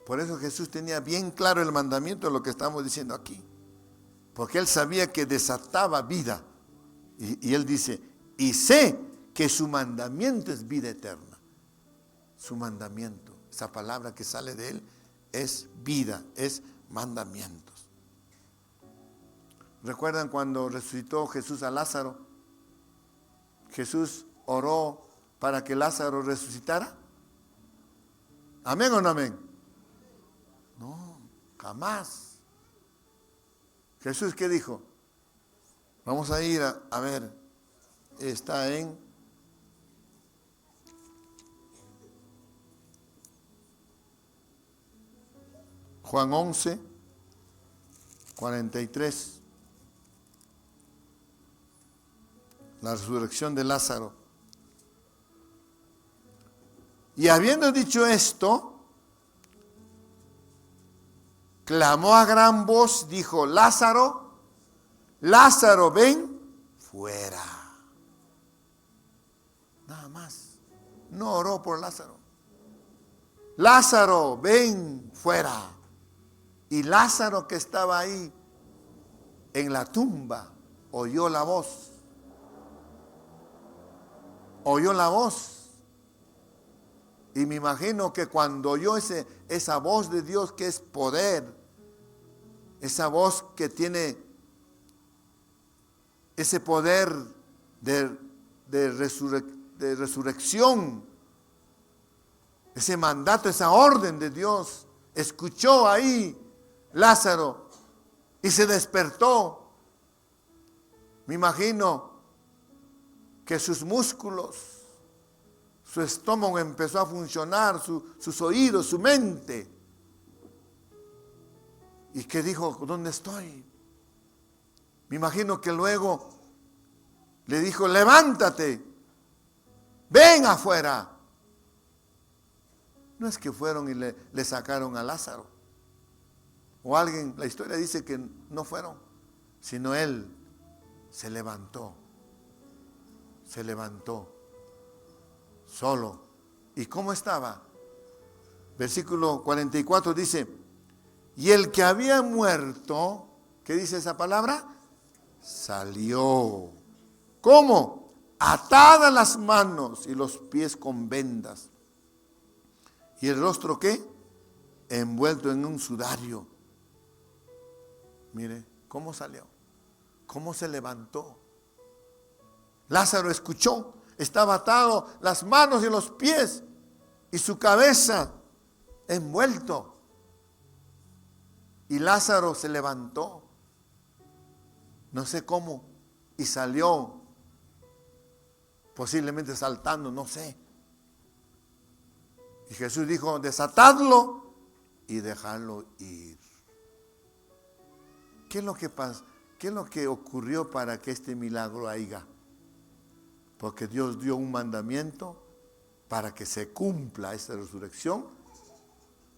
Por eso Jesús tenía bien claro el mandamiento de lo que estamos diciendo aquí. Porque Él sabía que desataba vida. Y Él dice, y sé que su mandamiento es vida eterna. Su mandamiento, esa palabra que sale de Él, es vida, es mandamientos. ¿Recuerdan cuando resucitó Jesús a Lázaro? Jesús oró para que Lázaro resucitara. ¿Amén o no amén? No, jamás. Jesús, ¿qué dijo? Vamos a ir a ver, está en Juan 11, 43. La resurrección de Lázaro. Y habiendo dicho esto, clamó a gran voz, dijo, Lázaro, Lázaro, ven fuera. Nada más. No oró por Lázaro. Lázaro, ven fuera. Y Lázaro, que estaba ahí en la tumba, oyó la voz. Oyó la voz. Y me imagino que cuando oyó esa voz de Dios, que es poder, esa voz que tiene ese poder de resurrección, ese mandato, esa orden de Dios, escuchó ahí Lázaro y se despertó. Me imagino que sus músculos, su estómago empezó a funcionar, sus oídos, su mente. Y que dijo, ¿dónde estoy? Me imagino que luego le dijo, levántate, ven afuera. No es que fueron y le sacaron a Lázaro. O alguien, la historia dice que no fueron, sino él se levantó solo. ¿Y cómo estaba? Versículo 44 dice, y el que había muerto, ¿qué dice esa palabra? Salió. ¿Cómo? Atadas las manos y los pies con vendas. ¿Y el rostro qué? Envuelto en un sudario. Mire, ¿cómo salió? ¿Cómo se levantó? Lázaro escuchó, estaba atado las manos y los pies y su cabeza envuelto. Y Lázaro se levantó, no sé cómo, y salió, posiblemente saltando, no sé. Y Jesús dijo, desatadlo y dejadlo ir. ¿Qué es lo que pasa? ¿Qué es lo que ocurrió para que este milagro haya? Porque Dios dio un mandamiento para que se cumpla esta resurrección.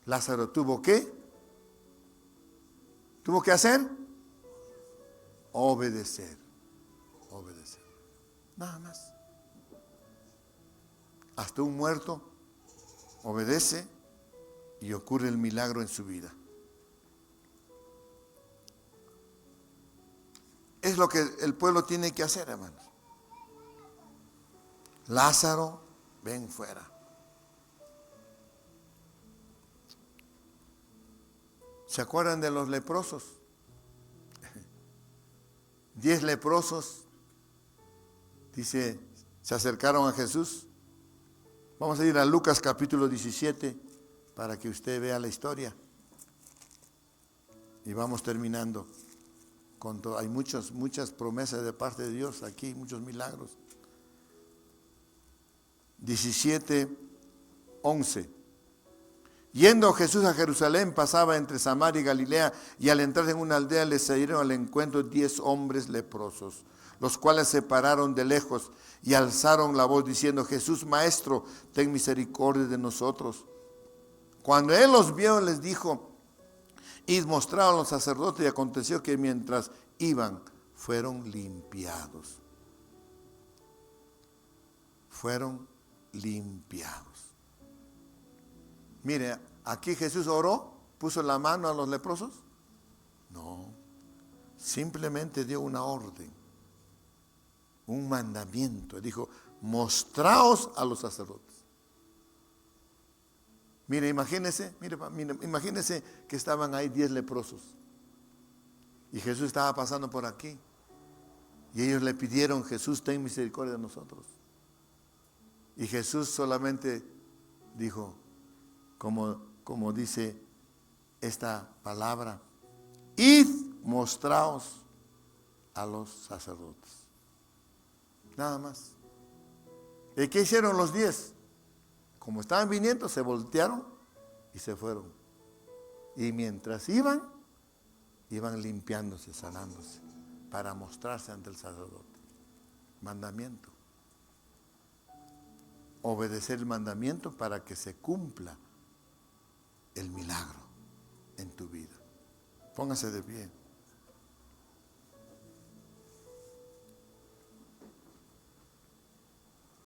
Lázaro tuvo que hacer, obedecer. Nada más. Hasta un muerto obedece y ocurre el milagro en su vida. Es lo que el pueblo tiene que hacer, hermanos. Lázaro, ven fuera. ¿Se acuerdan de los leprosos? 10 leprosos, dice, se acercaron a Jesús. Vamos a ir a Lucas capítulo 17 para que usted vea la historia. Y vamos terminando. Hay muchas promesas de parte de Dios aquí, muchos milagros. 17:11. Yendo Jesús a Jerusalén, pasaba entre Samaria y Galilea, y al entrar en una aldea le salieron al encuentro 10 hombres leprosos, los cuales se pararon de lejos y alzaron la voz diciendo, Jesús, Maestro, ten misericordia de nosotros. Cuando él los vio, les dijo, id mostraron a los sacerdotes, y aconteció que mientras iban, fueron limpiados. Fueron limpiados. Mire, aquí Jesús oró, puso la mano a los leprosos. No, simplemente dio una orden, un mandamiento. Dijo, mostraos a los sacerdotes. Mire, imagínense que estaban ahí 10 leprosos. Y Jesús estaba pasando por aquí. Y ellos le pidieron, Jesús, ten misericordia de nosotros. Y Jesús solamente dijo, como dice esta palabra, id, mostraos a los sacerdotes. Nada más. ¿Y qué hicieron los 10? Como estaban viniendo, se voltearon y se fueron. Y mientras iban limpiándose, sanándose, para mostrarse ante el sacerdote. Mandamiento. Obedecer el mandamiento para que se cumpla el milagro en tu vida. Póngase de pie.